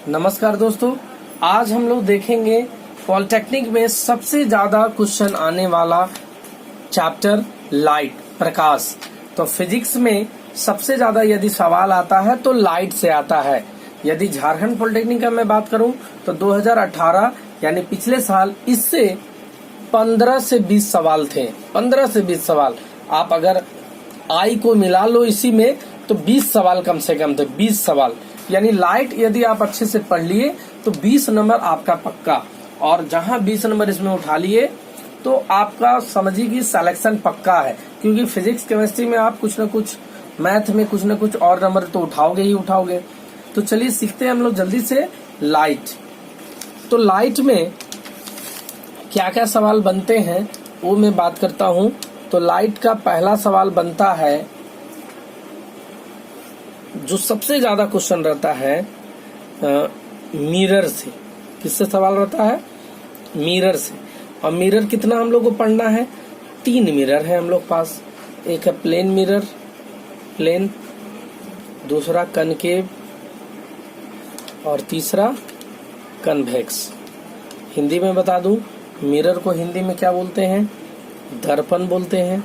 नमस्कार दोस्तों, आज हम लोग देखेंगे पॉलिटेक्निक में सबसे ज्यादा क्वेश्चन आने वाला चैप्टर लाइट, प्रकाश। तो फिजिक्स में सबसे ज्यादा यदि सवाल आता है तो लाइट से आता है। यदि झारखंड पॉलिटेक्निक का मैं बात करूं तो 2018 यानी पिछले साल इससे 15 से 20 सवाल थे। 15 से 20 सवाल आप अगर आई को मिला लो इसी में तो 20 सवाल कम से कम थे। 20 सवाल यानी लाइट यदि आप अच्छे से पढ़ लिए तो 20 नंबर आपका पक्का। और जहां 20 नंबर इसमें उठा लिए तो आपका समझिए कि सिलेक्शन पक्का है, क्योंकि फिजिक्स केमिस्ट्री में आप कुछ न कुछ, मैथ में कुछ न कुछ और नंबर तो उठाओगे ही उठाओगे। तो चलिए सीखते हैं हम लोग जल्दी से लाइट। तो लाइट में क्या क्या सवाल बनते हैं वो मैं बात करता हूं। तो लाइट का पहला सवाल बनता है, जो सबसे ज्यादा क्वेश्चन रहता है मिरर से। किससे सवाल रहता है? मिरर से। और मिरर कितना हम लोग को पढ़ना है? 3 मिरर है हम लोग पास। एक है प्लेन मिरर, प्लेन, दूसरा कनकेव और तीसरा कन्वेक्स। हिंदी में बता दूं, मिरर को हिंदी में क्या बोलते हैं? दर्पण बोलते हैं।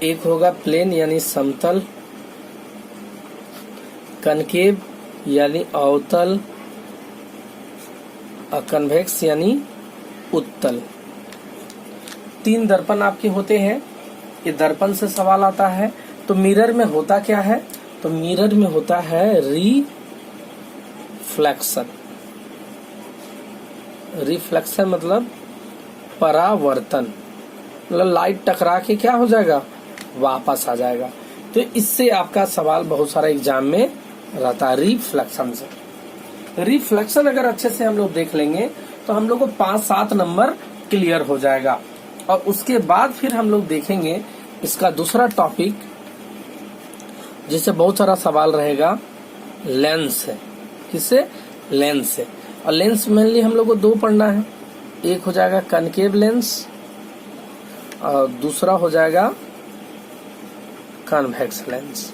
एक होगा प्लेन यानी समतल, कनकेव यानी अवतल, और कन्वेक्स यानी उत्तल। 3 दर्पण आपके होते हैं। ये दर्पण से सवाल आता है। तो मिरर में होता क्या है? तो मिरर में होता है रिफ्लेक्शन। रिफ्लेक्शन मतलब परावर्तन, मतलब लाइट टकरा के क्या हो जाएगा? वापस आ जाएगा। तो इससे आपका सवाल बहुत सारा एग्जाम में रहता है, रिफ्लेक्शन से। रिफ्लेक्शन अगर अच्छे से हम लोग देख लेंगे तो हम लोग को 5-7 नंबर क्लियर हो जाएगा। और उसके बाद फिर हम लोग देखेंगे इसका दूसरा टॉपिक, जिससे बहुत सारा सवाल रहेगा, लेंस है। किससे? लेंस से। और लेंस मेनली हम लोग को 2 पढ़ना है। एक हो जाएगा कनकेव लेंस और दूसरा हो जाएगा कन्वेक्स लेंस।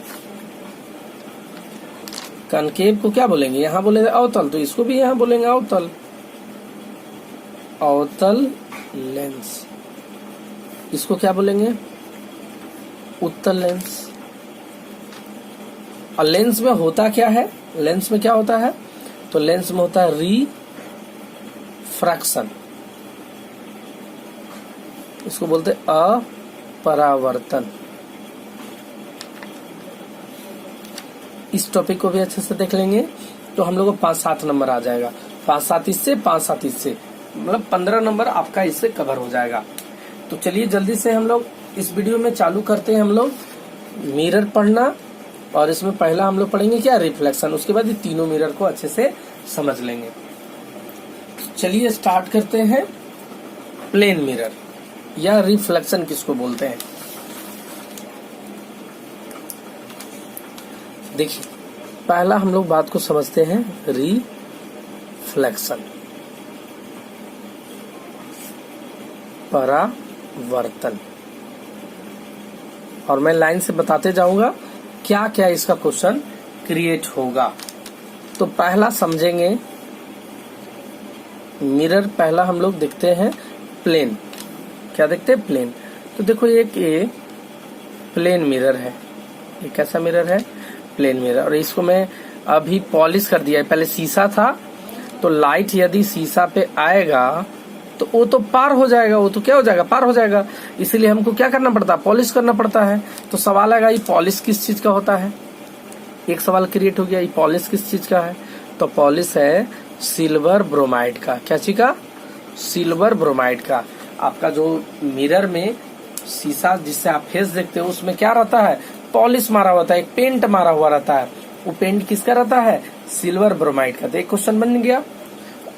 कनकेव को क्या बोलेंगे? यहाँ बोलेंगे अवतल, तो इसको भी यहाँ बोलेंगे अवतल, अवतल लेंस। इसको क्या बोलेंगे? उत्तल लेंस। और लेंस में होता क्या है? लेंस में क्या होता है? तो लेंस में होता है रिफ्रैक्शन। इसको बोलते हैं अपरावर्तन। इस टॉपिक को भी अच्छे से देख लेंगे तो हम लोग को 5-7 नंबर आ जाएगा। 5-7 इससे, 5-7 इससे, मतलब 15 नंबर आपका इससे कवर हो जाएगा। तो चलिए जल्दी से हम लोग इस वीडियो में चालू करते हैं। हम लोग मिरर पढ़ना, और इसमें पहला हम लोग पढ़ेंगे क्या? रिफ्लेक्शन। उसके बाद ये तीनों मिरर को अच्छे से समझ लेंगे। चलिए स्टार्ट करते हैं। प्लेन मिरर या रिफ्लेक्शन किसको बोलते हैं? देखिए, पहला हम लोग बात को समझते हैं, रिफ्लेक्शन, परावर्तन। और मैं लाइन से बताते जाऊंगा क्या क्या इसका क्वेश्चन क्रिएट होगा। तो पहला समझेंगे मिरर। पहला हम लोग देखते हैं प्लेन। क्या देखते हैं? प्लेन। तो देखो ये प्लेन मिरर है। ये कैसा मिरर है? Plane mirror. और इसको मैं अभी पॉलिश कर दिया है। पहले शीशा था, तो लाइट यदि शीशा पे आएगा तो वो तो पार हो जाएगा। वो तो क्या हो जाएगा? पार हो जाएगा। इसीलिए हमको क्या करना पड़ता है? पॉलिश करना पड़ता है। तो सवाल आएगा, ये पॉलिश किस चीज का होता है? एक सवाल क्रिएट हो गया, ये पॉलिश किस चीज का है? तो पॉलिश है सिल्वर ब्रोमाइड का। क्या चीज का? सिल्वर ब्रोमाइड का। आपका जो मिरर में शीशा जिससे आप फेस देखते हो उसमें क्या रहता है? पॉलिश मारा हुआ था, एक पेंट मारा हुआ रहता है। वो पेंट किसका रहता है? सिल्वर ब्रोमाइड का। तो एक क्वेश्चन बन गया।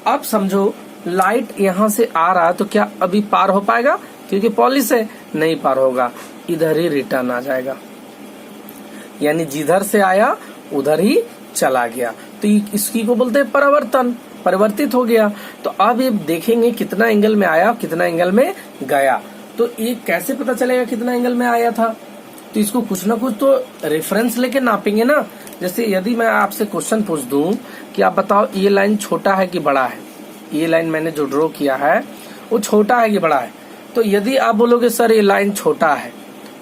अब समझो लाइट यहाँ से आ रहा है तो क्या अभी पार हो पाएगा? क्योंकि पॉलिश है, नहीं पार होगा। इधर ही रिटर्न आ जाएगा, यानी जिधर से आया उधर ही चला गया। तो इसकी को बोलते हैं परावर्तन, परिवर्तित हो गया। तो अब ये देखेंगे कितना एंगल में आया, कितना एंगल में गया। तो ये कैसे पता चलेगा कितना एंगल में आया था? तो इसको कुछ ना कुछ तो रेफरेंस लेके नापेंगे ना। जैसे यदि मैं आपसे क्वेश्चन पूछ दूं कि आप बताओ ये लाइन छोटा है कि बड़ा है, ये लाइन मैंने जो ड्रॉ किया है वो छोटा है कि बड़ा है, तो यदि आप बोलोगे सर ये लाइन छोटा है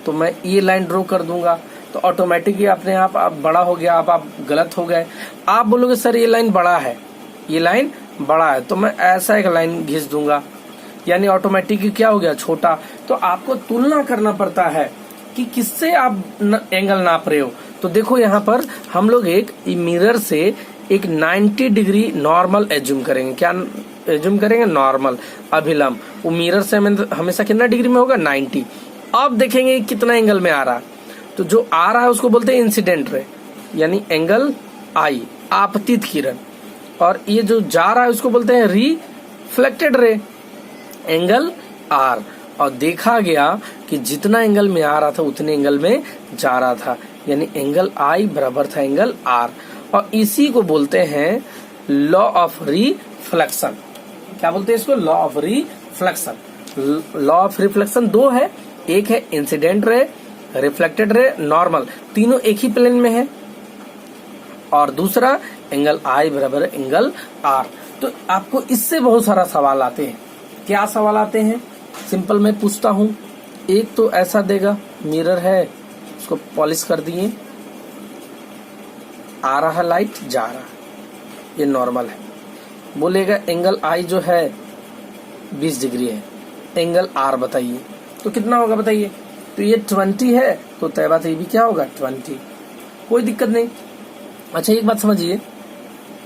तो मैं ये लाइन ड्रॉ कर दूंगा, तो ऑटोमेटिकली अपने आप बड़ा हो गया। आप गलत हो गए। आप बोलोगे सर ये लाइन बड़ा है, ये लाइन बड़ा है, तो मैं ऐसा एक लाइन घिस दूंगा, यानी ऑटोमेटिकली क्या हो गया, छोटा। तो आपको तुलना करना पड़ता है कि किससे आप एंगल नाप रहे हो। तो देखो यहाँ पर हम लोग एक मिरर से एक 90 डिग्री नॉर्मल एज्यूम करेंगे। क्या एज्यूम करेंगे? नॉर्मल, अभिलंब। वो मिरर से हमेशा कितना डिग्री में होगा? 90। अब देखेंगे कितना एंगल में आ रहा है, तो जो आ रहा है उसको बोलते हैं इंसिडेंट रे, यानी एंगल आई, आपतित किरण। और ये जो जा रहा है उसको बोलते हैं रिफ्लेक्टेड रे, एंगल आर। और देखा गया कि जितना एंगल में आ रहा था उतने एंगल में जा रहा था, यानी एंगल आई बराबर था एंगल आर। और इसी को बोलते हैं लॉ ऑफ रिफ्लेक्शन। क्या बोलते हैं इसको? Law of reflection. Law of reflection दो है, एक है incident ray, reflected ray, normal, तीनों एक ही प्लेन में है। और दूसरा एंगल आई बराबर एंगल आर। तो आपको इससे बहुत सारा सवाल आते हैं। क्या सवाल आते हैं? सिंपल मैं पूछता हूं। एक तो ऐसा देगा, मिरर है, उसको पॉलिश कर दिए, आ रहा लाइट, जा रहा, ये नॉर्मल है। बोलेगा एंगल आई जो है 20 डिग्री है, एंगल आर बताइए, तो कितना होगा बताइए? तो ये 20 है, तो तय बात ये भी क्या होगा? 20। कोई दिक्कत नहीं। अच्छा एक बात समझिए,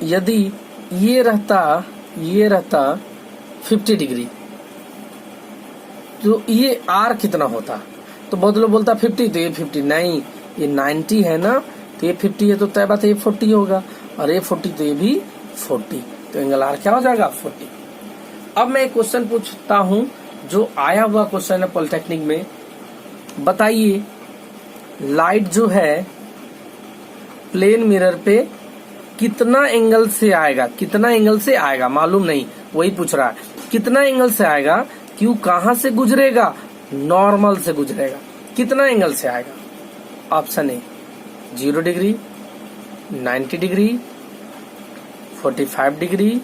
यदि ये रहता 50 डिग्री, तो ये आर कितना होता? तो बहुत लोग बोलता 50, तो ये 50 नहीं, ये 90 है ना, तो ये 50 है, तो तय बात है ये 40 होगा, और ये 40 तो ये भी 40, तो एंगल आर क्या हो जाएगा? 40। अब मैं एक क्वेश्चन पूछता हूं, जो आया हुआ क्वेश्चन है पॉलिटेक्निक में। बताइए लाइट जो है प्लेन मिरर पे कितना एंगल से आएगा? कितना एंगल से आएगा मालूम नहीं, वही पूछ रहा है। कितना एंगल से आएगा? क्यों, कहां से गुजरेगा? नॉर्मल से गुजरेगा। कितना एंगल से आएगा? Option A 0 degree, 90 degree, 45 degree,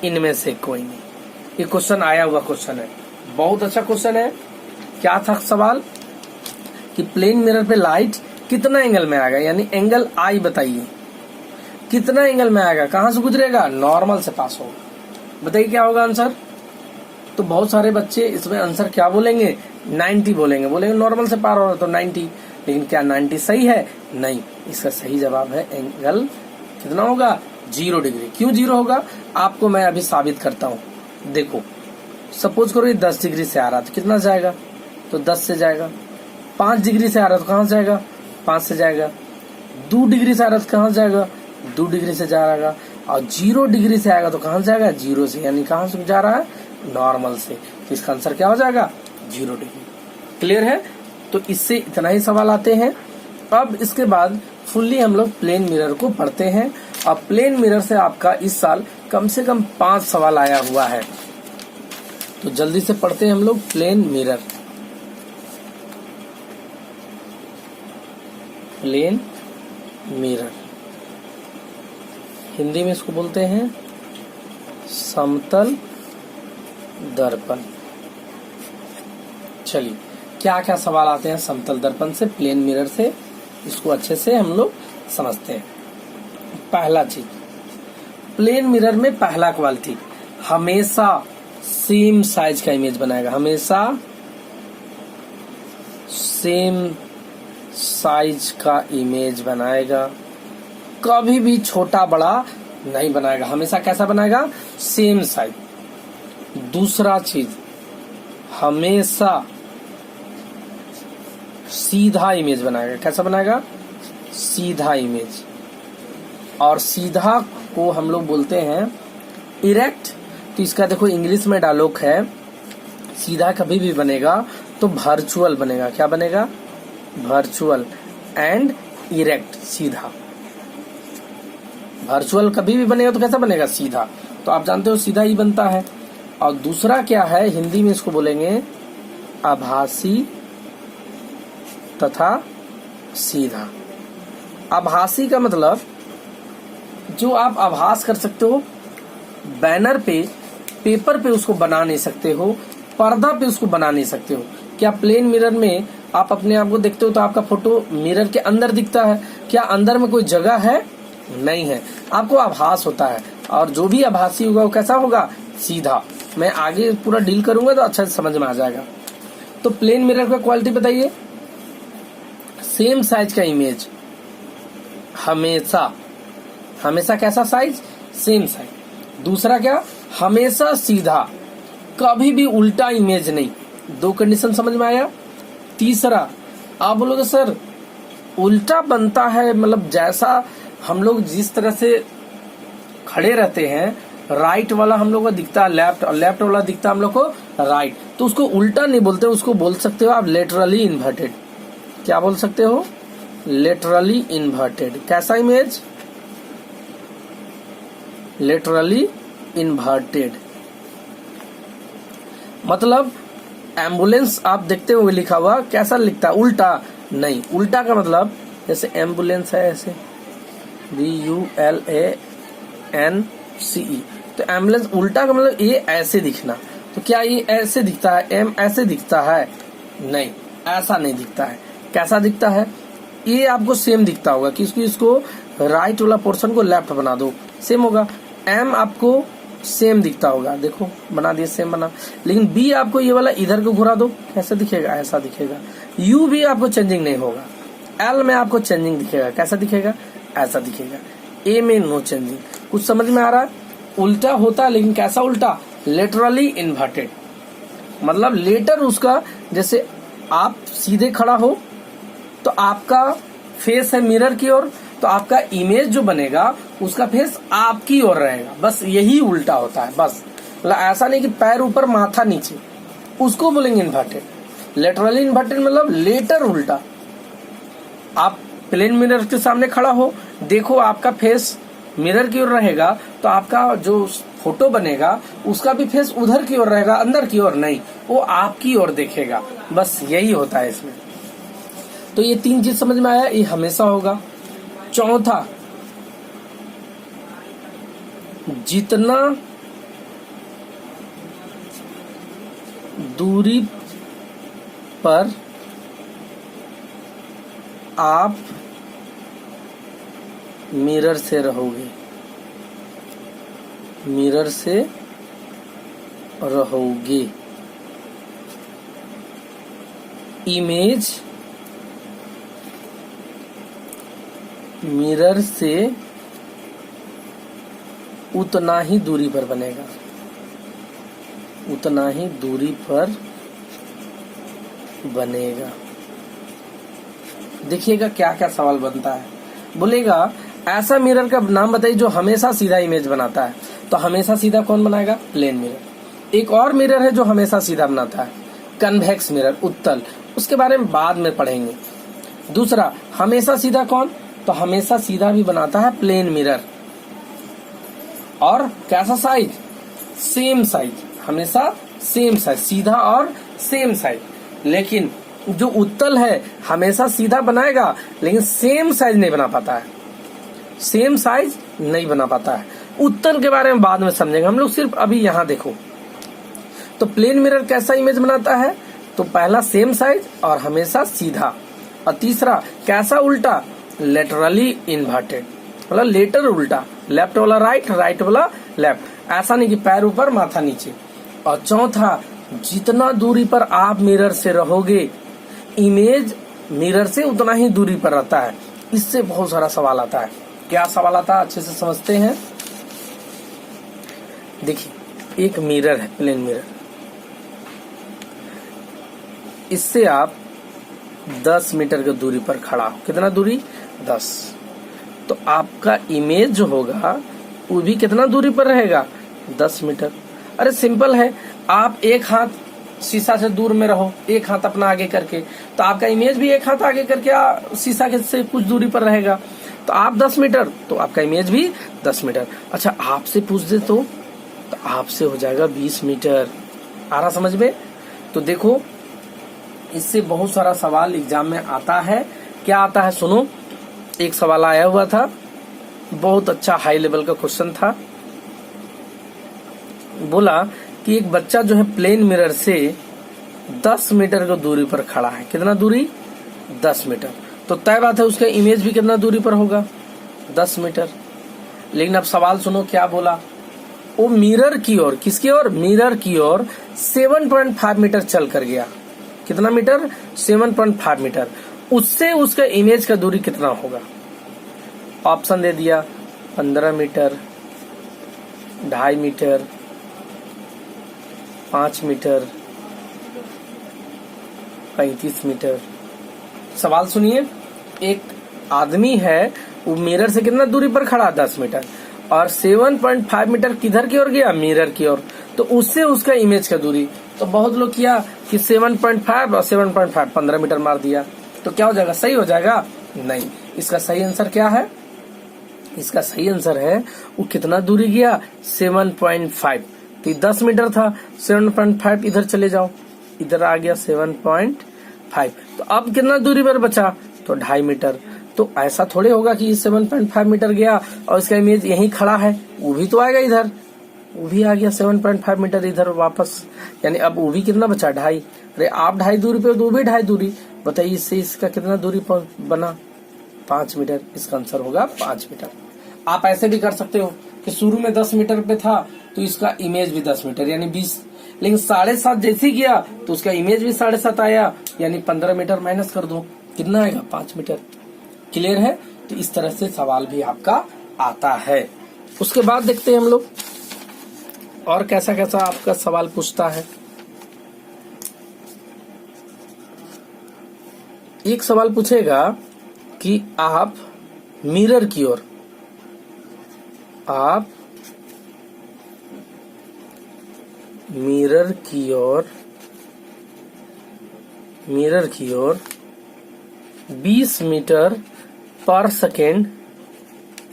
इनमें से कोई नहीं। ये क्वेश्चन आया हुआ क्वेश्चन है, बहुत अच्छा क्वेश्चन है। क्या था सवाल? कि प्लेन मिरर पे लाइट कितना एंगल में आएगा, यानी एंगल आई बताइए, कितना एंगल में आएगा, कहां से गुजरेगा? नॉर्मल से पास होगा। बताइए क्या होगा आंसर? तो बहुत सारे बच्चे इसमें आंसर क्या बोलेंगे? 90 बोलेंगे नॉर्मल से पार हो रहा तो 90। लेकिन क्या 90 सही है? नहीं, इसका सही जवाब है एंगल कितना होगा? 0 डिग्री। क्यों 0 होगा? आपको मैं अभी साबित करता हूँ। देखो सपोज करो ये 10 डिग्री से आ रहा तो कितना जाएगा? तो 10 से जाएगा। 5 डिग्री से आ रहा तो कहां से जाएगा? 5 से जाएगा। 2 डिग्री से आ रहा तो कहां से जाएगा? 2 डिग्री से जा रहा। और 0 डिग्री से आएगा तो कहां से जाएगा? 0 से, यानी कहां से जा रहा है? नॉर्मल से। तो इसका आंसर क्या हो जाएगा? 0 डिग्री। क्लियर है? तो इससे इतना ही सवाल आते हैं। अब इसके बाद फुल्ली हम लोग प्लेन मिरर को पढ़ते हैं। और प्लेन मिरर से आपका इस साल कम से कम 5 सवाल आया हुआ है। तो जल्दी से पढ़ते हैं हम लोग plane mirror. Plane mirror Hindi में इसको बोलते हैं समतल दर्पण। चलिए क्या क्या सवाल आते हैं समतल दर्पण से, प्लेन मिरर से, इसको अच्छे से हम लोग समझते हैं। पहला चीज, प्लेन मिरर में पहला क्वालिटी, हमेशा सेम साइज का इमेज बनाएगा। हमेशा सेम साइज का इमेज बनाएगा, कभी भी छोटा बड़ा नहीं बनाएगा। हमेशा कैसा बनाएगा? Same size. दूसरा चीज, हमेशा सीधा इमेज बनाएगा। कैसा बनाएगा? सीधा इमेज। और सीधा को हम लोग बोलते हैं इरेक्ट। तो इसका देखो इंग्लिश में डायलॉग है, सीधा कभी भी बनेगा तो वर्चुअल बनेगा। क्या बनेगा? वर्चुअल एंड इरेक्ट, सीधा। वर्चुअल कभी भी बनेगा तो कैसा बनेगा? सीधा। तो आप जानते हो सीधा ही बनता है। और दूसरा क्या है, हिंदी में इसको बोलेंगे आभासी तथा सीधा। आभासी का मतलब जो आप आभास कर सकते हो, बैनर पे, पेपर पे उसको बना नहीं सकते हो, पर्दा पे उसको बना नहीं सकते हो। क्या प्लेन मिरर में आप अपने आप को देखते हो तो आपका फोटो मिरर के अंदर दिखता है? क्या अंदर में कोई जगह है? नहीं है, आपको आभास होता है। और जो भी आभासी होगा वो कैसा होगा? सीधा। मैं आगे पूरा डील करूंगा तो अच्छा से समझ में आ जाएगा। तो प्लेन मिरर का क्वालिटी बताइए। सेम साइज का इमेज, हमेशा हमेशा कैसा साइज? Same size. दूसरा क्या? हमेशा सीधा, कभी भी उल्टा इमेज नहीं। दो कंडीशन समझ में आया। तीसरा, आप बोलोगे सर उल्टा बनता है, मतलब जैसा हम लोग जिस तरह से खड़े रहते हैं, राइट वाला हम लोग को दिखता है लेफ्ट और लेफ्ट वाला दिखता है हम लोग को राइट, तो उसको उल्टा नहीं बोलते, उसको बोल सकते हो आप लेटरली इन्वर्टेड। क्या बोल सकते हो? Laterally inverted. कैसा इमेज? Laterally inverted. मतलब एम्बुलेंस आप देखते हो लिखा हुआ, कैसा लिखता है? उल्टा नहीं। उल्टा का मतलब जैसे एम्बुलेंस है ऐसे, BULANCE, तो एम्बुलेंस उल्टा का मतलब ये ऐसे दिखना। तो क्या ये ऐसे दिखता है? एम ऐसे दिखता है? नहीं, ऐसा नहीं दिखता है। कैसा दिखता है? ये आपको सेम दिखता होगा कि इसको राइट वाला पोर्शन को लेफ्ट बना दो, सेम होगा। एम आपको सेम दिखता होगा, देखो बना दिए, सेम बना। लेकिन बी आपको ये वाला इधर को घुरा दो, कैसा दिखेगा? ऐसा दिखेगा। यू भी आपको चेंजिंग नहीं होगा। एल में आपको चेंजिंग दिखेगा, कैसा दिखेगा? ऐसा दिखेगा। ए में नो चेंजिंग। कुछ समझ में आ रहा है? उल्टा होता है, लेकिन कैसा उल्टा? Laterally inverted. मतलब लेटर उसका, जैसे आप सीधे खड़ा हो तो आपका फेस है मिरर की ओर, तो आपका इमेज जो बनेगा उसका फेस आपकी ओर रहेगा। बस यही उल्टा होता है, बस। मतलब ऐसा नहीं कि पैर ऊपर माथा नीचे, उसको बोलेंगे इन्वर्टेड। लेटरली इन्वर्टेड मतलब लेटर उल्टा। आप प्लेन मिरर के सामने खड़ा हो, देखो आपका फेस मिरर की ओर रहेगा, तो आपका जो फोटो बनेगा उसका भी फेस उधर की ओर रहेगा, अंदर की ओर नहीं, वो आपकी ओर देखेगा। बस यही होता है इसमें। तो ये तीन चीज समझ में आया, ये हमेशा होगा। चौथा, जितना दूरी पर आप मिरर से रहोगे, मिरर से रहोगे, इमेज मिरर से उतना ही दूरी पर बनेगा, उतना ही दूरी पर बनेगा। देखिएगा क्या क्या सवाल बनता है। बोलेगा ऐसा मिरर का नाम बताइए जो हमेशा सीधा इमेज बनाता है। तो हमेशा सीधा कौन बनाएगा? Plane mirror. एक और मिरर है जो हमेशा सीधा बनाता है, कन्वेक्स मिरर, उत्तल, उसके बारे में बाद में पढ़ेंगे। दूसरा, हमेशा सीधा कौन? तो हमेशा सीधा भी बनाता है प्लेन मिरर। और कैसा साइज? सेम साइज, हमेशा सेम साइज, सीधा और सेम साइज। लेकिन जो उत्तल है हमेशा सीधा बनाएगा, लेकिन सेम साइज नहीं बना पाता है, सेम साइज नहीं बना पाता है। उत्तल के बारे में बाद में समझेंगे हम लोग, सिर्फ अभी यहाँ देखो। तो प्लेन मिरर कैसा इमेज बनाता है? तो पहला सेम साइज और हमेशा सीधा। और तीसरा कैसा उल्टा? लेटरली इन्वर्टेड, मतलब लेटर उल्टा, लेफ्ट वाला राइट, राइट वाला लेफ्ट, ऐसा नहीं कि पैर ऊपर माथा नीचे। और चौथा, जितना दूरी पर आप मिरर से रहोगे, इमेज मिरर से उतना ही दूरी पर रहता है। इससे बहुत सारा सवाल आता है। क्या सवाल आता है अच्छे से समझते हैं। देखिए एक मिरर है, प्लेन मिरर, इससे आप 10 मीटर की दूरी पर खड़ा हो। कितना दूरी? 10। तो आपका इमेज जो होगा वो भी कितना दूरी पर रहेगा? 10 मीटर। अरे सिंपल है, आप एक हाथ शीशा से दूर में रहो, एक हाथ अपना आगे करके, तो आपका इमेज भी एक हाथ आगे करके शीशा के से कुछ दूरी पर रहेगा। तो आप 10 मीटर, तो आपका इमेज भी 10 मीटर। अच्छा आपसे पूछ दे तो आपसे हो जाएगा 20 मीटर। आ रहा समझ में? तो देखो इससे बहुत सारा सवाल एग्जाम में आता है। क्या आता है सुनो, एक सवाल आया हुआ था, बहुत अच्छा हाई लेवल का क्वेश्चन था। बोला कि एक बच्चा जो है प्लेन मिरर से 10 मीटर की दूरी पर खड़ा है। कितना दूरी? 10 मीटर। तो तय बात है उसका इमेज भी कितना दूरी पर होगा? 10 मीटर। लेकिन अब सवाल सुनो क्या बोला, वो मिरर की ओर, किसकी ओर? मिरर की ओर 7.5 मीटर चल कर गया। कितना मीटर? 7.5 मीटर। उससे उसका इमेज का दूरी कितना होगा? ऑप्शन दे दिया, 15 मीटर, 2.5 मीटर, 5 मीटर, 35 मीटर। सवाल सुनिए, एक आदमी है वो मिरर से कितना दूरी पर खड़ा? 10 मीटर, और 7.5 मीटर किधर की ओर गया? मिरर की ओर। तो उससे उसका इमेज का दूरी, तो बहुत लोग किया कि 7.5 और 7.5 15 मीटर मार दिया, तो क्या हो जाएगा? सही हो जाएगा? नहीं, इसका सही आंसर क्या है? इसका सही आंसर है वो कितना दूरी गया? 7.5। तो 10 मीटर था, 7.5 इधर चले जाओ, इधर आ गया 7.5। तो अब कितना दूरी पर बचा? तो 2.5 मीटर। तो ऐसा थोड़े होगा कि 7.5 मीटर गया और इसका इमेज यहीं खड़ा है, वो भी तो आएगा इधर, वो भी आ गया 7.5 मीटर इधर वापस, यानी अब वो भी कितना बचा? 2.5। अरे आप 2.5 दूरी पे, वो भी 2.5 दूरी। बताइए इससे इसका कितना दूरी बना? 5 मीटर। इसका आंसर होगा 5 मीटर। आप ऐसे भी कर सकते हो कि शुरू में 10 मीटर पे था तो इसका इमेज भी 10 मीटर यानी 20, लेकिन 7.5 जैसे गया तो उसका इमेज भी 7.5 आया, यानी 15 मीटर माइनस कर दो, कितना आएगा? 5 मीटर। क्लियर है? तो इस तरह से सवाल भी आपका आता है। उसके बाद देखते हैं हम लोग और कैसा कैसा आपका सवाल पूछता है। एक सवाल पूछेगा कि आप मिरर की ओर, आप मिरर की ओर 20 मीटर पर सेकेंड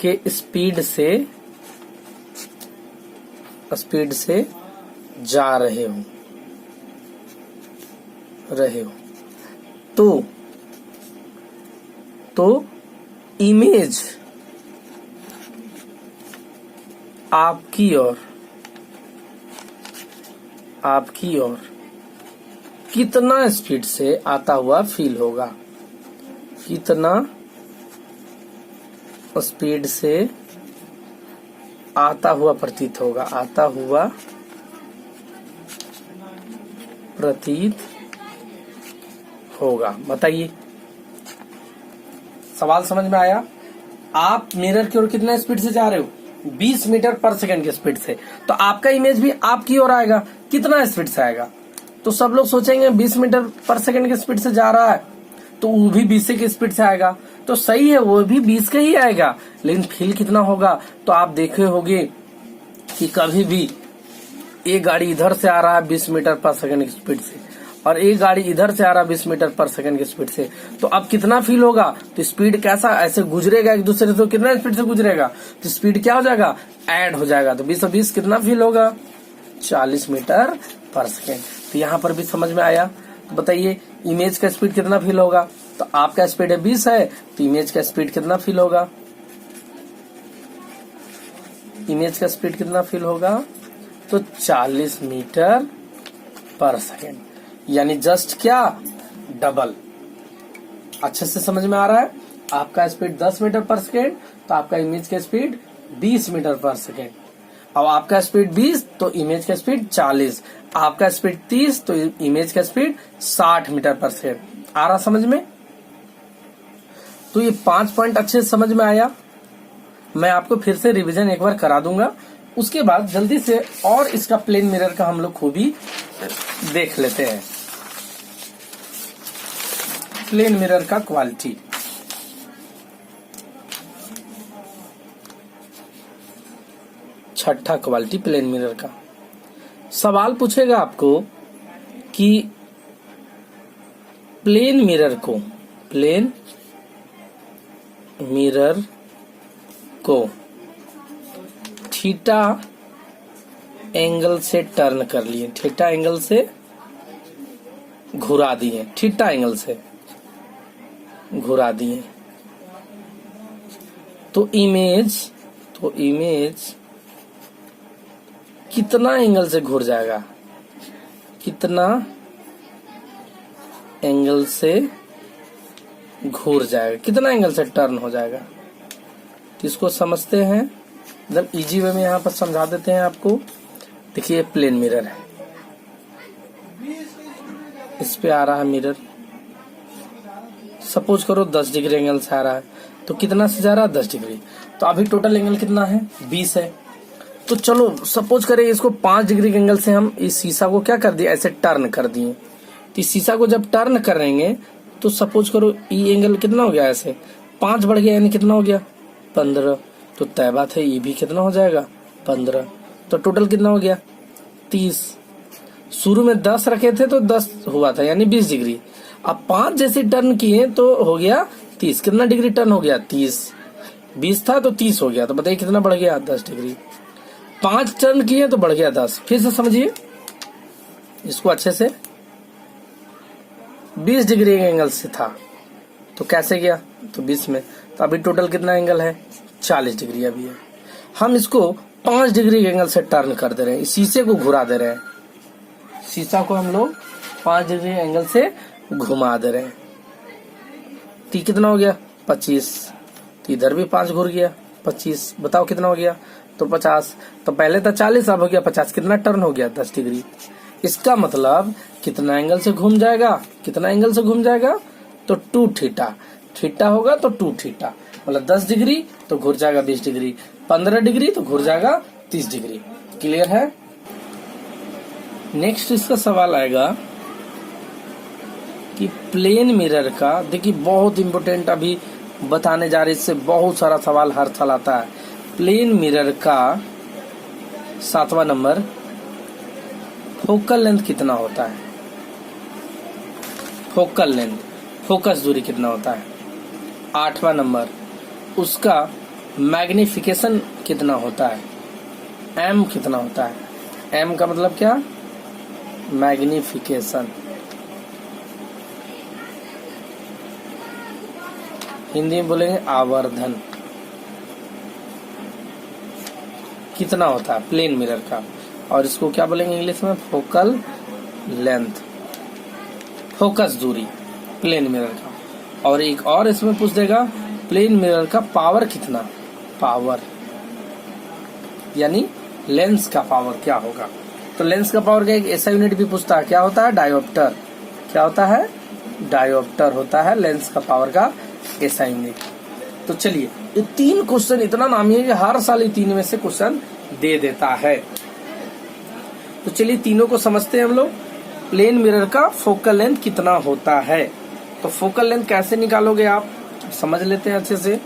के स्पीड से जा रहे हो तो इमेज आपकी ओर कितना स्पीड से आता हुआ फील होगा? कितना स्पीड से आता हुआ प्रतीत होगा? आता हुआ प्रतीत होगा। बताइए, सवाल समझ में आया? आप मिरर की ओर कितना स्पीड से जा रहे हो? 20 मीटर पर सेकंड की स्पीड से, तो आपका इमेज भी आपकी ओर आएगा। कितना स्पीड से आएगा? तो सब लोग सोचेंगे 20 मीटर पर सेकंड की स्पीड से जा रहा है तो वो भी 20 की स्पीड से आएगा, तो सही है, वो भी 20 का ही आएगा, लेकिन फील कितना होगा? तो आप देखे होंगे कि कभी भी एक गाड़ी इधर से आ रहा है 20 मीटर पर सेकंड की स्पीड से और एक गाड़ी इधर से आ रहा है 20 मीटर पर सेकंड की स्पीड से, तो अब कितना फील होगा? तो स्पीड कैसा ऐसे गुजरेगा एक दूसरे से, तो कितना स्पीड से गुजरेगा? तो स्पीड क्या हो जाएगा? ऐड हो जाएगा। तो 20 और 20 कितना फील होगा? 40 मीटर पर सेकेंड। तो यहाँ पर भी समझ में आया? तो बताइए इमेज का स्पीड कितना फील होगा? तो आपका स्पीड है 20 है, तो इमेज का स्पीड कितना फील होगा? इमेज का स्पीड कितना फील होगा? तो 40 मीटर पर सेकेंड, यानी जस्ट क्या? डबल। अच्छे से समझ में आ रहा है? आपका स्पीड 10 मीटर पर सेकेंड, तो आपका इमेज का स्पीड 20 मीटर पर सेकेंड। अब आपका स्पीड 20 तो इमेज का स्पीड 40, आपका स्पीड 30 तो इमेज का स्पीड 60 मीटर पर सेकेंड। आ रहा समझ में? तो ये 5 पॉइंट अच्छे से समझ में आया। मैं आपको फिर से रिवीजन एक बार करा दूंगा, उसके बाद जल्दी से और इसका प्लेन मिरर का हम लोग खूबी देख लेते हैं। प्लेन मिरर का क्वालिटी, छठा क्वालिटी प्लेन मिरर का। सवाल पूछेगा आपको कि प्लेन मिरर को थीटा एंगल से टर्न कर लिए, थीटा एंगल से घुरा दिए, थीटा एंगल से घुरा दिए, तो इमेज कितना एंगल से घुर जाएगा, कितना एंगल से घूर जाएगा, कितना एंगल से टर्न हो जाएगा। तो इसको समझते हैं, मतलब इजी वे में यहाँ पर समझा देते हैं आपको। देखिए प्लेन मिरर है, इस पे आ रहा है मिरर, सपोज करो 10 डिग्री एंगल से आ रहा है, तो कितना से जा रहा है 10 डिग्री। तो अभी टोटल एंगल कितना है 20 है। तो चलो सपोज करें इसको 5 डिग्री के एंगल से हम इस शीशा को क्या कर दिए, ऐसे टर्न कर दिए। तो इस शीशा को जब टर्न करेंगे तो सपोज करो ई एंगल कितना हो गया, ऐसे 5 बढ़ गया, यानी कितना हो गया 15। तो तय बात है ये भी कितना हो जाएगा 15। तो टोटल कितना हो गया 30। शुरू में 10 रखे थे तो 10 हुआ था, यानी 20 डिग्री। अब 5 जैसे टर्न किए तो हो गया 30। कितना डिग्री टर्न हो गया 30। 20 था तो 30 हो गया, तो बताइए कितना बढ़ गया 10 डिग्री। 5 टर्न किए तो बढ़ गया 10। फिर से समझिए इसको अच्छे से। 20 डिग्री एंगल से था तो कैसे गया, तो 20 में। तो अभी टोटल कितना एंगल है 40 डिग्री अभी है। हम इसको 5 डिग्री एंगल से टर्न कर दे रहे हैं, शीशे को घुरा दे रहे हैं। शीशा को हम लोग 5 डिग्री एंगल से घुमा दे रहे हैं। तो कितना हो गया 25। तो इधर भी 5 घुर गया 25। बताओ कितना हो गया, तो 50। तो पहले था 40, अब हो गया 50। कितना टर्न हो गया 10 डिग्री। इसका मतलब कितना एंगल से घूम जाएगा, कितना एंगल से घूम जाएगा, तो 2 थीटा। थीटा होगा तो 2 थीटा, मतलब 10 डिग्री तो घुर जाएगा 20 डिग्री, 15 डिग्री तो घुर जाएगा 30 डिग्री। क्लियर है। नेक्स्ट इसका सवाल आएगा कि प्लेन मिरर का, देखिए बहुत इंपोर्टेंट अभी बताने जा रहे, इससे बहुत सारा सवाल हर साल आता है। प्लेन मिरर का 7वां नंबर, फोकल लेंथ कितना होता है, फोकल लेंथ, फोकस दूरी कितना होता है। 8वां नंबर, उसका मैग्निफिकेशन कितना होता है, एम कितना होता है। एम का मतलब क्या, मैग्निफिकेशन, हिंदी में बोलेंगे आवर्धन, कितना होता है प्लेन मिरर का। और इसको क्या बोलेंगे इंग्लिश में, फोकल लेंथ, फोकस दूरी प्लेन मिरर का। और एक और इसमें पूछ देगा प्लेन मिरर का पावर कितना, पावर यानी लेंस का पावर क्या होगा। तो लेंस का पावर का एक ऐसा यूनिट भी पूछता है, क्या होता है डायोप्टर। क्या होता है, डायोप्टर होता है लेंस का पावर का ऐसा यूनिट। तो चलिए ये 3 क्वेश्चन इतना नामी है कि हर साल ये 3 में से क्वेश्चन दे देता है। तो चलिए तीनों को समझते हैं हम लोग। प्लेन मिरर का फोकल लेंथ कितना होता है, तो फोकल लेंथ कैसे निकालोगे आप समझ लेते हैं अच्छे से।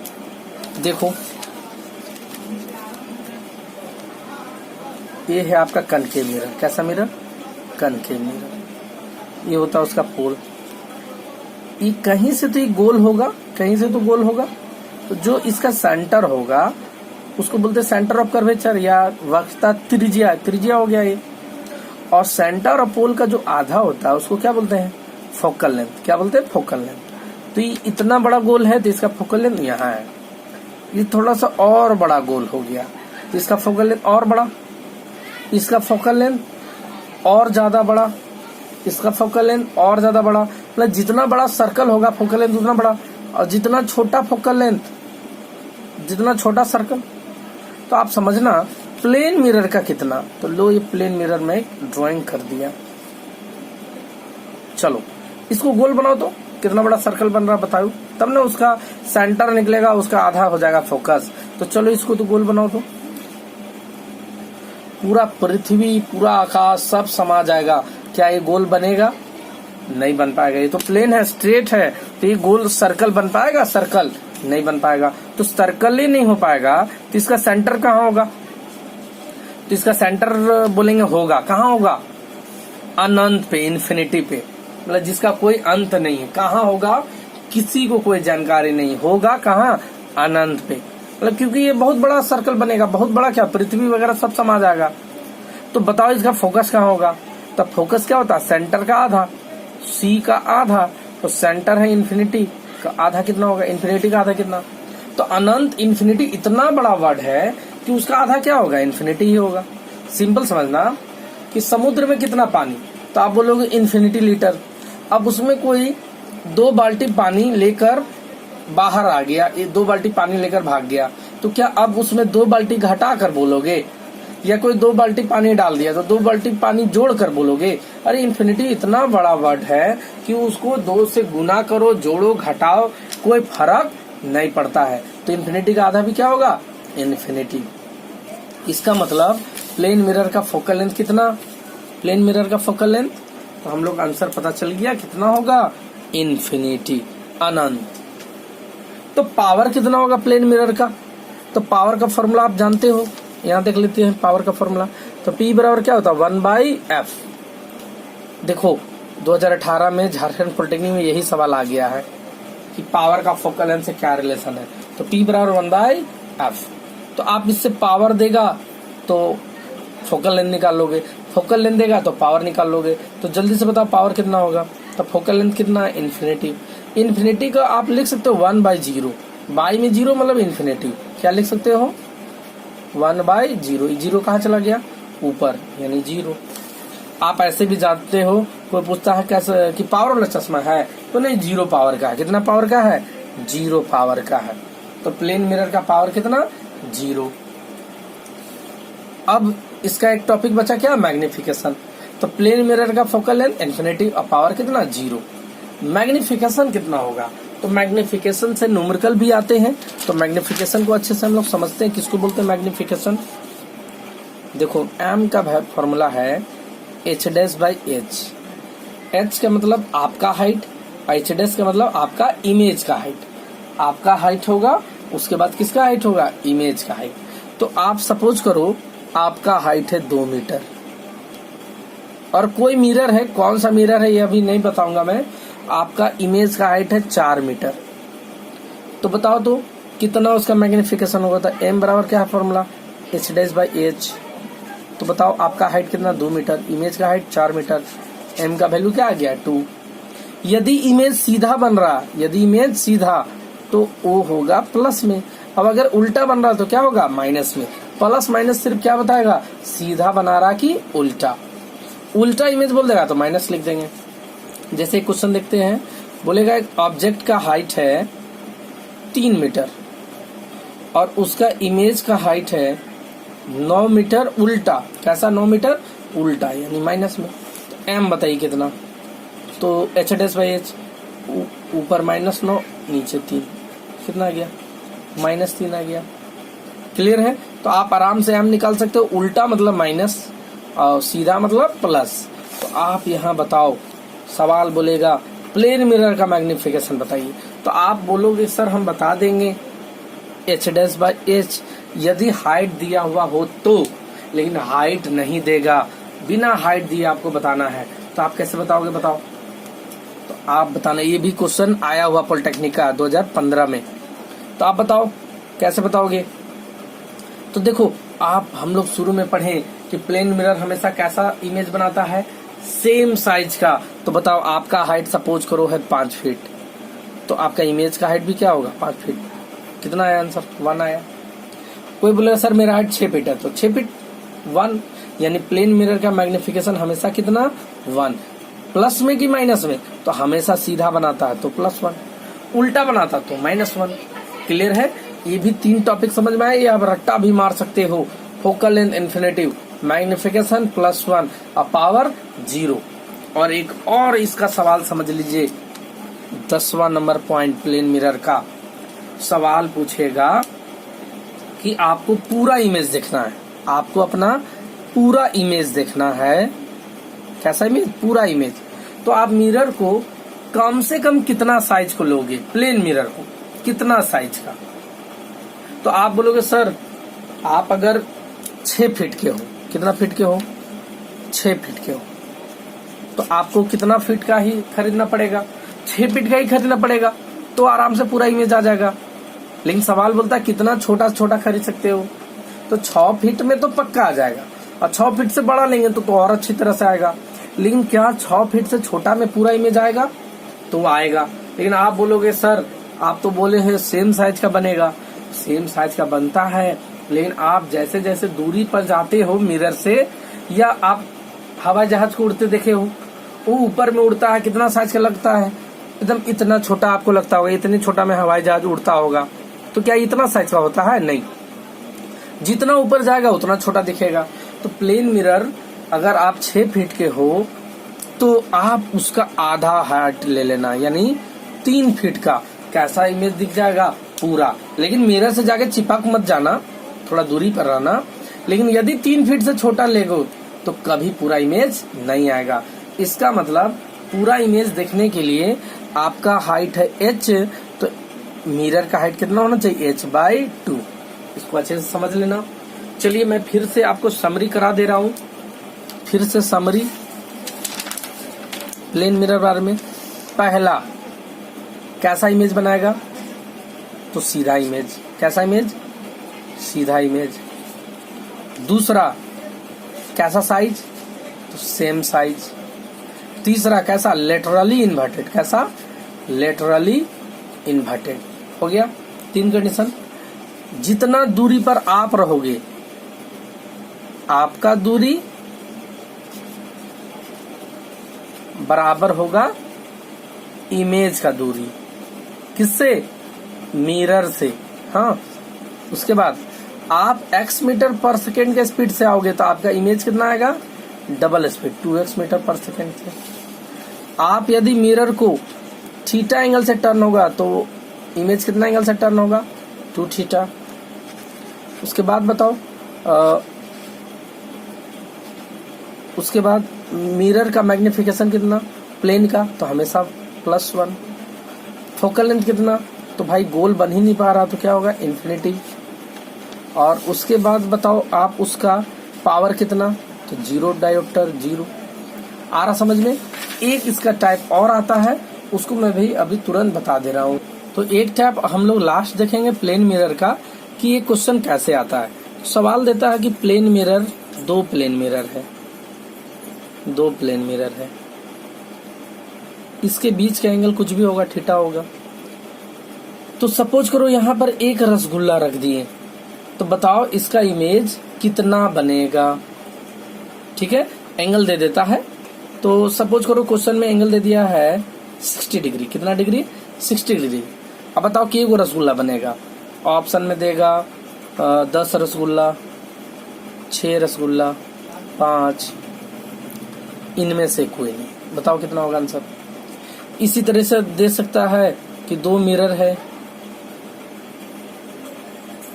देखो ये है आपका कनकेव मिरर, कैसा मिरर, कनकेव मिरर। ये होता है उसका पोल। ये कहीं से तो ये गोल होगा, कहीं से तो गोल होगा। तो जो इसका सेंटर होगा उसको बोलते हैं सेंटर ऑफ कर्वेचर या वक्रता त्रिज्या, त्रिज्या हो गया ये। और सेंटर और पोल का जो आधा होता है उसको क्या बोलते हैं, फोकल लेंथ। क्या बोलते हैं, फोकल लेंथ। तो ये इतना बड़ा गोल है तो इसका फोकल लेंथ यहाँ है। ये थोड़ा सा और बड़ा गोल हो गया तो इसका फोकल लेंथ और बड़ा, इसका फोकल लेंथ और ज्यादा बड़ा, इसका फोकल लेंथ और ज्यादा बड़ा। मतलब जितना बड़ा सर्कल होगा फोकल लेंथ उतना बड़ा, और जितना छोटा फोकल लेंथ जितना छोटा सर्कल। तो आप समझना प्लेन मिरर का कितना। तो लो ये प्लेन मिरर में ड्राइंग कर दिया। चलो इसको गोल बनाओ तो कितना बड़ा सर्कल बन रहा बताओ, तब ना उसका सेंटर निकलेगा, उसका आधा हो जाएगा फोकस। तो चलो इसको तो गोल बनाओ तो पूरा पृथ्वी पूरा आकाश सब समा जाएगा। क्या ये गोल बनेगा, नहीं बन पाएगा। ये तो प्लेन है, स्ट्रेट है, तो ये गोल सर्कल बन पाएगा, सर्कल नहीं बन पाएगा। तो सर्कल ही नहीं हो पाएगा तो इसका सेंटर कहाँ होगा, तो इसका सेंटर बोलेंगे होगा कहाँ होगा, अनंत पे, इन्फिनिटी पे, मतलब जिसका कोई अंत नहीं है। कहाँ होगा, किसी को कोई जानकारी नहीं, होगा कहाँ, अनंत पे। मतलब क्योंकि ये बहुत बड़ा सर्कल बनेगा, बहुत बड़ा, क्या पृथ्वी वगैरह सब समा जाएगा। तो बताओ इसका फोकस कहाँ होगा। तब फोकस क्या होता है, सेंटर का आधा, सी का आधा, तो सेंटर है इन्फिनिटी का आधा कितना होगा, इन्फिनिटी का आधा कितना, तो अनंत इन्फिनिटी इतना बड़ा वर्ड है कि उसका आधा क्या होगा, इन्फिनिटी ही होगा। सिंपल समझना कि समुद्र में कितना पानी, तो आप बोलोगे इन्फिनिटी लीटर। अब उसमें कोई 2 बाल्टी पानी लेकर बाहर आ गया, 2 बाल्टी पानी लेकर भाग गया, तो क्या अब उसमें 2 बाल्टी घटा कर बोलोगे, या कोई 2 बाल्टी पानी डाल दिया तो 2 बाल्टी पानी जोड़ कर बोलोगे। अरे इन्फिनिटी इतना बड़ा वर्ड है कि उसको 2 से गुना करो, जोड़ो, घटाओ, कोई फर्क नहीं पड़ता है। तो इन्फिनिटी का आधा भी क्या होगा, इन्फिनिटी। इसका मतलब प्लेन मिरर का फोकल लेंथ कितना, प्लेन मिरर का फोकल लेंथ, तो हम लोग आंसर पता चल गया कितना होगा, इन्फिनिटी, अनंत। तो पावर कितना होगा प्लेन मिरर का, तो पावर का फॉर्मूला आप जानते हो, यहाँ देख लेते हैं पावर का फॉर्मूला। तो P बराबर क्या होता है, 1/f। देखो 2018 में झारखंड पॉलिटेक्निक में यही सवाल आ गया है कि पावर का फोकल लेंथ से क्या रिलेशन है, तो P बराबर 1/f। तो आप इससे पावर देगा तो फोकल लेंथ निकाल लोगे, फोकल लेंथ देगा तो पावर निकाल लोगे। तो जल्दी से बताओ पावर कितना होगा, तो फोकल लेंथ कितना है, इन्फिनिटी। इन्फिनिटी का आप लिख सकते हो 1/0, बाई में 0 मतलब इन्फिनिटी, क्या लिख सकते हो 1/0। 0 कहाँ चला गया, ऊपर, यानी 0। आप ऐसे भी जानते हो, कोई पूछता है कैसे कि पावर वाला चश्मा है, तो नहीं, 0 पावर का है। कितना पावर का है, 0 पावर का है। तो प्लेन मिरर का पावर कितना, 0। अब इसका एक टॉपिक बचा क्या, मैग्निफिकेशन। तो प्लेन मिरर का फोकल लेंथ इन्फिनिटी और पावर कितना, 0। मैग्निफिकेशन कितना होगा, तो मैग्निफिकेशन से न्यूमेरिकल भी आते हैं। तो मैग्निफिकेशन को अच्छे से हम लोग समझते हैं, किसको बोलते हैं मैग्निफिकेशन। देखो m का फॉर्मूला है h'/h। h का मतलब आपका हाइट, h' का मतलब आपका इमेज का हाइट। आपका हाइट होगा, उसके बाद किसका हाइट होगा, इमेज का हाइट। तो आप सपोज करो आपका हाइट है 2 मीटर और कोई मिरर है, कौन सा मिरर है ये अभी नहीं बताऊंगा मैं, आपका इमेज का हाइट है 4 मीटर। तो बताओ तो कितना उसका मैग्निफिकेशन होगा। तो m बराबर क्या है फॉर्मूला, h'/h। तो बताओ आपका हाइट कितना, 2 मीटर, इमेज का हाइट 4 मीटर, m का वैल्यू क्या आ गया, 2। यदि इमेज सीधा बन रहा, यदि इमेज सीधा तो वो होगा प्लस में। अब अगर उल्टा बन रहा तो क्या होगा, माइनस में। प्लस माइनस सिर्फ क्या बताएगा, सीधा बना रहा कि उल्टा। उल्टा इमेज बोल देगा तो माइनस लिख देंगे। जैसे क्वेश्चन देखते हैं, बोलेगा एक ऑब्जेक्ट का हाइट है 3 मीटर और उसका इमेज का हाइट है 9 मीटर उल्टा। कैसा, 9 मीटर उल्टा, यानी माइनस में। तो m बताइए कितना, तो h'/h, ऊपर -9 नीचे 3, कितना आ गया, -3 आ गया। क्लियर है। तो आप आराम से m निकाल सकते हो, उल्टा मतलब माइनस और सीधा मतलब प्लस। तो आप यहाँ बताओ, सवाल बोलेगा प्लेन मिरर का मैग्निफिकेशन बताइए, तो आप बोलोगे सर हम बता देंगे h'/h यदि हाइट दिया हुआ हो तो, लेकिन हाइट नहीं देगा, बिना हाइट दिए आपको बताना है, तो आप कैसे बताओगे, बताओ। तो आप बताना, ये भी क्वेश्चन आया हुआ पॉलिटेक्निक का 2015 में, तो आप बताओ कैसे बताओगे। तो देखो आप, हम लोग शुरू में पढ़े कि प्लेन मिरर हमेशा कैसा इमेज बनाता है, सेम साइज का। तो बताओ आपका हाइट सपोज करो है 5 फीट, तो आपका इमेज का हाइट भी क्या होगा, 5 फीट। कितना आया आंसर, 1 आया। कोई बोलेगा सर मेरा हाइट 6 फीट है, तो 6 फीट 1, यानी प्लेन मिरर का मैग्निफिकेशन हमेशा कितना, 1। प्लस में कि माइनस में, तो हमेशा सीधा बनाता है तो +1, उल्टा बनाता तो -1। क्लियर है। ये भी 3 टॉपिक समझ में आए, या आप रट्टा भी मार सकते हो, फोकल लेंथ इन्फिनिटिव, मैग्निफिकेशन +1 और पावर 0। और एक और इसका सवाल समझ लीजिए, 10वां नंबर पॉइंट प्लेन मिरर का सवाल पूछेगा कि आपको पूरा इमेज देखना है, आपको अपना पूरा इमेज देखना है। कैसा इमेज, पूरा इमेज। तो आप मिरर को कम से कम कितना साइज को लोगे, प्लेन मिरर को कितना साइज का। तो आप बोलोगे सर आप अगर 6 फीट के हो, कितना फीट के हो, 6 फीट के हो, तो आपको कितना फीट का ही खरीदना पड़ेगा, 6 फीट का ही खरीदना पड़ेगा, तो आराम से पूरा इमेज आ जाएगा। लेकिन सवाल बोलता है कितना छोटा छोटा खरीद सकते हो, तो 6 फीट में तो पक्का आ जाएगा, और 6 फीट से बड़ा लेंगे तो और अच्छी तरह से आएगा। लेकिन क्या 6 फीट से छोटा में पूरा इमेज आएगा? तो वो आएगा। लेकिन आप बोलोगे सर आप तो बोले हैं सेम साइज का बनेगा। सेम साइज का बनता है, लेकिन आप जैसे जैसे दूरी पर जाते हो मिरर से, या आप हवाई जहाज को उड़ते देखे हो, वो ऊपर में उड़ता है, कितना साइज का लगता है? एकदम इतना छोटा आपको लगता होगा, इतने छोटा में हवाई जहाज उड़ता होगा। तो क्या इतना साइज का होता है? नहीं, जितना ऊपर जाएगा उतना छोटा दिखेगा। तो प्लेन मिरर अगर आप 6 फीट के हो तो आप उसका आधा हाइट ले लेना, यानी 3 फीट का। कैसा इमेज दिख जाएगा? पूरा। लेकिन मिरर से जाके चिपक मत जाना, थोड़ा दूरी पर रहना। लेकिन यदि 3 फीट से छोटा लेगो तो कभी पूरा इमेज नहीं आएगा। इसका मतलब पूरा इमेज देखने के लिए आपका हाइट है h, तो मिरर का हाइट कितना होना चाहिए? h/2। इसको अच्छे से समझ लेना। चलिए मैं फिर से आपको समरी करा दे रहा हूँ। फिर से समरी प्लेन मिरर बारे में। पहला, कैसा इमेज बनाएगा? तो सीधा इमेज। कैसा इमेज? सीधा इमेज। दूसरा, कैसा साइज? तो सेम साइज। तीसरा, कैसा? Laterally inverted. कैसा? Laterally inverted. हो गया 3 कंडीशन। जितना दूरी पर आप रहोगे, आपका दूरी बराबर होगा इमेज का दूरी। किससे? मिरर से। हाँ, उसके बाद आप x मीटर पर सेकेंड के स्पीड से आओगे तो आपका इमेज कितना आएगा? डबल स्पीड, 2x मीटर पर सेकेंड से। आप यदि मिरर को थीटा एंगल से टर्न होगा तो इमेज कितना एंगल से टर्न होगा? 2 थीटा। उसके बाद बताओ, उसके बाद मिरर का मैग्निफिकेशन कितना? प्लेन का तो हमेशा +1। फोकल लेंथ कितना? तो भाई गोल बन ही नहीं पा रहा तो क्या होगा? इन्फिनिटी। और उसके बाद बताओ आप उसका पावर कितना? तो 0 डायोप्टर 0। आ रहा समझ में? एक इसका टाइप और आता है, उसको मैं भी अभी तुरंत बता दे रहा हूँ। तो एक टाइप हम लोग लास्ट देखेंगे प्लेन मिरर का, कि ये क्वेश्चन कैसे आता है। सवाल देता है कि प्लेन मिरर, 2 प्लेन मिरर है, 2 प्लेन मिरर है, इसके बीच का एंगल कुछ भी होगा, थीटा होगा। तो सपोज करो यहाँ पर एक रसगुल्ला रख दिए, तो बताओ इसका इमेज कितना बनेगा? ठीक है, एंगल दे देता है। तो सपोज करो क्वेश्चन में एंगल दे दिया है 60 डिग्री। कितना डिग्री? 60 डिग्री। अब बताओ कि वो रसगुल्ला बनेगा। ऑप्शन में देगा 10 रसगुल्ला, 6 रसगुल्ला, 5, इनमें से कोई नहीं। बताओ कितना होगा आंसर? इसी तरह से दे सकता है कि 2 मिरर है,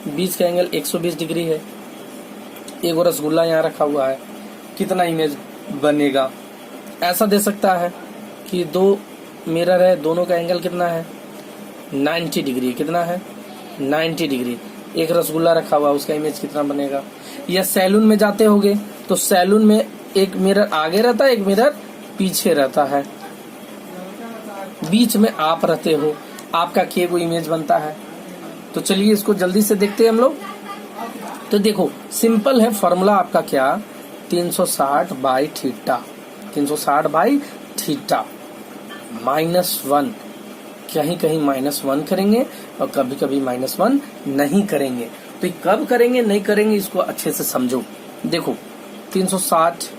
बीच का एंगल 120 डिग्री है, एक रसगुल्ला यहाँ रखा हुआ है, कितना इमेज बनेगा? ऐसा दे सकता है कि 2 मिरर है, दोनों का एंगल कितना है? 90 डिग्री। कितना है? 90 डिग्री। एक रसगुल्ला रखा हुआ, उसका इमेज कितना बनेगा? या सैलून में जाते होगे तो सैलून में एक मिरर आगे रहता है, एक मिरर पीछे रहता है, बीच में आप रहते हो, आपका के को इमेज बनता है। तो चलिए इसको जल्दी से देखते हैं हम लोग। तो देखो सिंपल है फॉर्मूला आपका क्या? 360/θ, 360/θ -1। कहीं कहीं -1 करेंगे और कभी कभी -1 नहीं करेंगे। तो कब करेंगे नहीं करेंगे इसको अच्छे से समझो। देखो 360,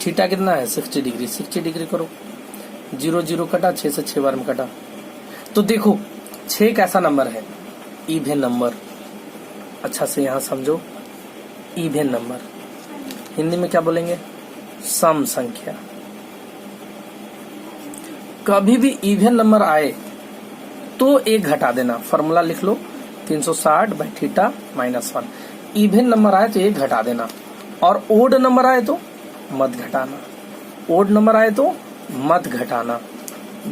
थीटा कितना है? 60 डिग्री। 60 डिग्री करो, 0 0 कटा, 6 से 6 बार में कटा। तो देखो 6 कैसा नंबर है? Even number. अच्छा से यहाँ समझो, इवन नंबर हिंदी में क्या बोलेंगे? सम संख्या। कभी भी इवन नंबर आए तो 1 घटा देना। फॉर्मूला लिख लो 360/θ -1। इवन नंबर आए तो 1 घटा देना, और ओड नंबर आए तो मत घटाना। ओड नंबर आए तो मत घटाना,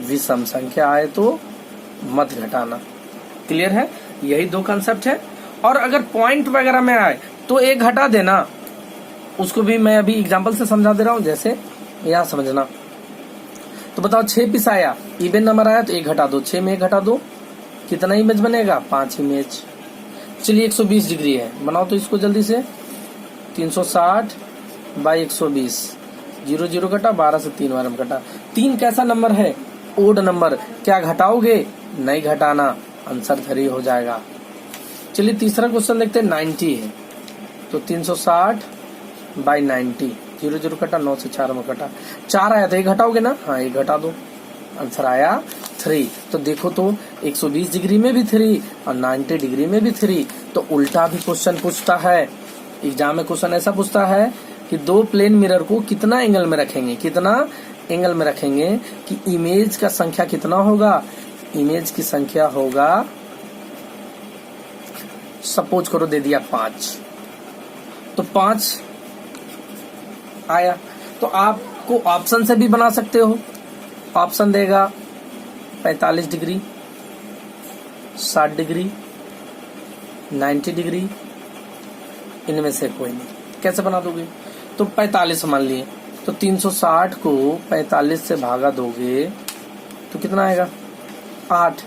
विषम संख्या आए तो मत घटाना। क्लियर है? यही 2 कॉन्सेप्ट है। और अगर पॉइंट वगैरह में आए तो 1 घटा देना। उसको भी मैं अभी एग्जांपल से समझा दे रहा हूँ, जैसे यहाँ समझना। तो बताओ 6 पीस आया, इवन नंबर आया तो 1 घटा दो, 6 में 1 घटा दो, कितना इमेज बनेगा? 5 इमेज। चलिए 120 डिग्री है, बनाओ तो इसको जल्दी से। 360/120, 0 0 कटा, 12 से 3 बार में कटा। 3 कैसा नंबर है? Odd number. क्या घटाओगे? नहीं घटाना, आंसर 3 हो जाएगा। चलिए तीसरा क्वेश्चन देखते हैं। 90 है तो 360 बाई 90, 0 0 कटा, 9 से 4 में कटा, 4 आया था, ये घटाओगे ना? हाँ, ये घटा दो, आंसर आया 3। तो देखो तो 120 डिग्री में भी 3 और 90 डिग्री में भी 3। तो उल्टा भी क्वेश्चन पूछता है एग्जाम में। क्वेश्चन ऐसा पूछता है कि दो प्लेन मिरर को कितना एंगल में रखेंगे, कितना एंगल में रखेंगे कि इमेज का संख्या कितना होगा? इमेज की संख्या होगा, सपोज करो दे दिया 5, तो 5 आया। तो आपको ऑप्शन से भी बना सकते हो। ऑप्शन देगा 45 डिग्री, 60 डिग्री, 90 डिग्री, इनमें से कोई नहीं। कैसे बना दोगे? तो 45 मान लिए, तो 360 को 45 से भागा दोगे तो कितना आएगा? 8।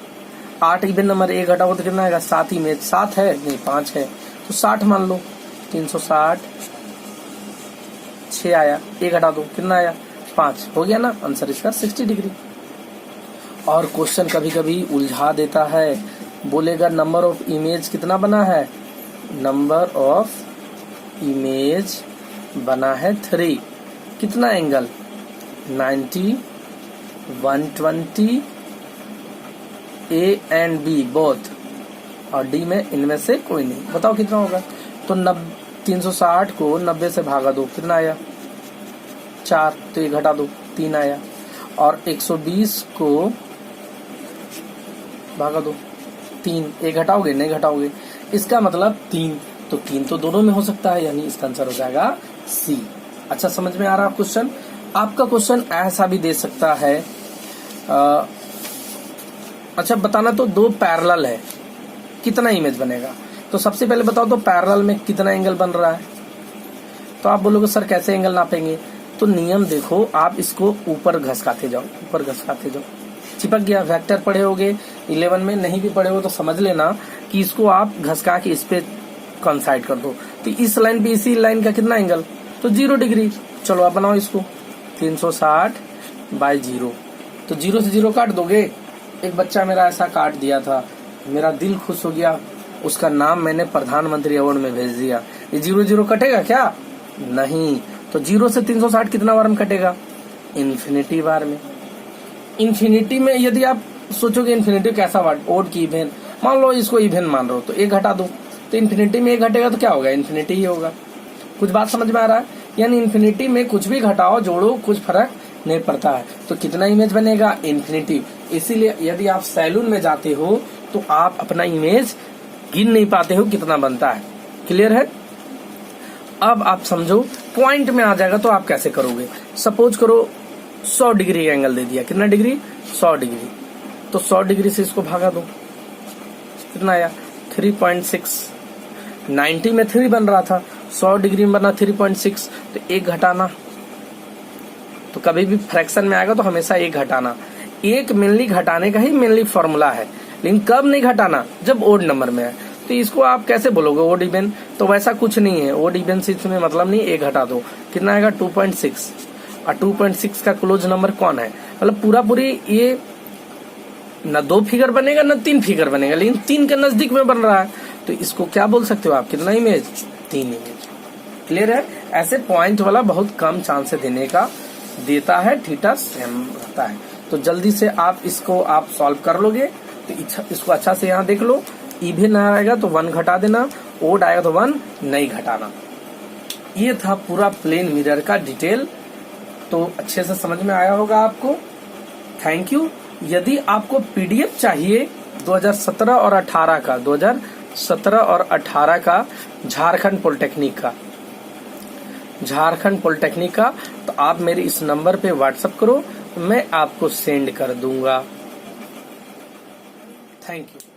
8 इवन नंबर, 1 घटाओ तो कितना आएगा? 7 इमेज। 7 है नहीं, 5 है, तो 60 मान लो। 360, 6 आया, 1 घटा दो, कितना आया? 5। हो गया ना आंसर इसका 60 डिग्री। और क्वेश्चन कभी कभी उलझा देता है, बोलेगा नंबर ऑफ इमेज कितना बना है? नंबर ऑफ इमेज बना है 3। कितना angle? 90, 120, A and B both, और डी में इनमें से कोई नहीं। बताओ कितना होगा? तो 360 को 90 से भागा दो, कितना आया? 4, तो ये घटा दो, 3 आया। और 120 को भागा दो 3, एक घटाओगे? नहीं घटाओगे, इसका मतलब 3। तो 3 तो दोनों में हो सकता है, यानी इसका आंसर हो जाएगा सी। अच्छा, समझ में आ रहा है क्वेश्चन? आपका क्वेश्चन ऐसा भी दे सकता है, अच्छा बताना तो दो पैरेलल है, कितना इमेज बनेगा? तो सबसे पहले बताओ तो पैरेलल में कितना एंगल बन रहा है? तो आप बोलोगे सर कैसे एंगल नापेंगे? तो नियम देखो, आप इसको ऊपर घसकाते जाओ, ऊपर घसकाते जाओ, चिपक गया। वेक्टर पढ़े होगे 11 में, नहीं भी पढ़े हो तो समझ लेना कि इसको आप घसका के इस पे कंसाइड कर दो। तो इस लाइन पे इसी लाइन का कितना एंगल? तो 0 डिग्री। चलो आप बनाओ इसको, 360 बाई 0, तो 0 से 0 काट दोगे। एक बच्चा मेरा ऐसा काट दिया था, मेरा दिल खुश हो गया, उसका नाम मैंने प्रधानमंत्री अवार्ड में भेज दिया। ये 0 0 कटेगा क्या? नहीं। तो 0 से 360 कितना बार में कटेगा? इन्फिनिटी बार में। इन्फिनिटी में यदि आप सोचोगे इन्फिनिटी कैसा वर्ड, ओड की इवेन, मान लो इसको इवेन मान रहे हो, तो 1 घटा दो, तो इन्फिनिटी में 1 घटेगा तो क्या होगा? इन्फिनिटी ही होगा। कुछ बात समझ में आ रहा है? यानी इन्फिनिटी में कुछ भी घटाओ जोड़ो कुछ फर्क नहीं पड़ता है। तो कितना इमेज बनेगा? इन्फिनिटी। इसीलिए यदि आप सैलून में जाते हो तो आप अपना इमेज गिन नहीं पाते हो कितना बनता है। क्लियर है? अब आप समझो, पॉइंट में आ जाएगा तो आप कैसे करोगे। सपोज करो 100 डिग्री एंगल दे दिया, कितना डिग्री? 100 डिग्री। तो 100 डिग्री से इसको भागा दो, कितना आया? 3.6। 90 में 3 बन रहा था, 100 डिग्री में बना 3.6, तो 1 घटाना। तो कभी भी फ्रैक्शन में आएगा तो हमेशा 1 घटाना। 1 मेनली घटाने का ही मेनली फॉर्मूला है, लेकिन कब नहीं घटाना? जब ओड नंबर में है। तो इसको आप कैसे बोलोगे ओड इवन? तो वैसा कुछ नहीं है, ओड इवन से इसमें मतलब नहीं, 1 घटा दो, कितना आएगा? 2.6। और 2.6 का क्लोज नंबर कौन है? मतलब पूरा पूरी ये न 2 फिगर बनेगा न 3 फिगर बनेगा, लेकिन 3 के नजदीक में बन रहा है, तो इसको क्या बोल सकते हो आप? कितना इमेज? 3 इमेज। क्लियर है? ऐसे पॉइंट वाला बहुत कम चांस देने का देता है, थीटा सेम रहता है। तो जल्दी से आप इसको आप सॉल्व कर लोगे। तो इसको अच्छा से यहाँ देख लो, इवन आएगा तो 1 घटा देना, ओड आएगा तो 1 नहीं घटाना। ये था पूरा प्लेन मिरर का डिटेल। तो अच्छे से समझ में आया होगा आपको। Thank you. यदि आपको पीडीएफ चाहिए 2017 और 18 का, 2017 और 18 का झारखंड पॉलिटेक्निक का, तो आप मेरे इस नंबर पे व्हाट्सएप करो, मैं आपको सेंड कर दूंगा। Thank you.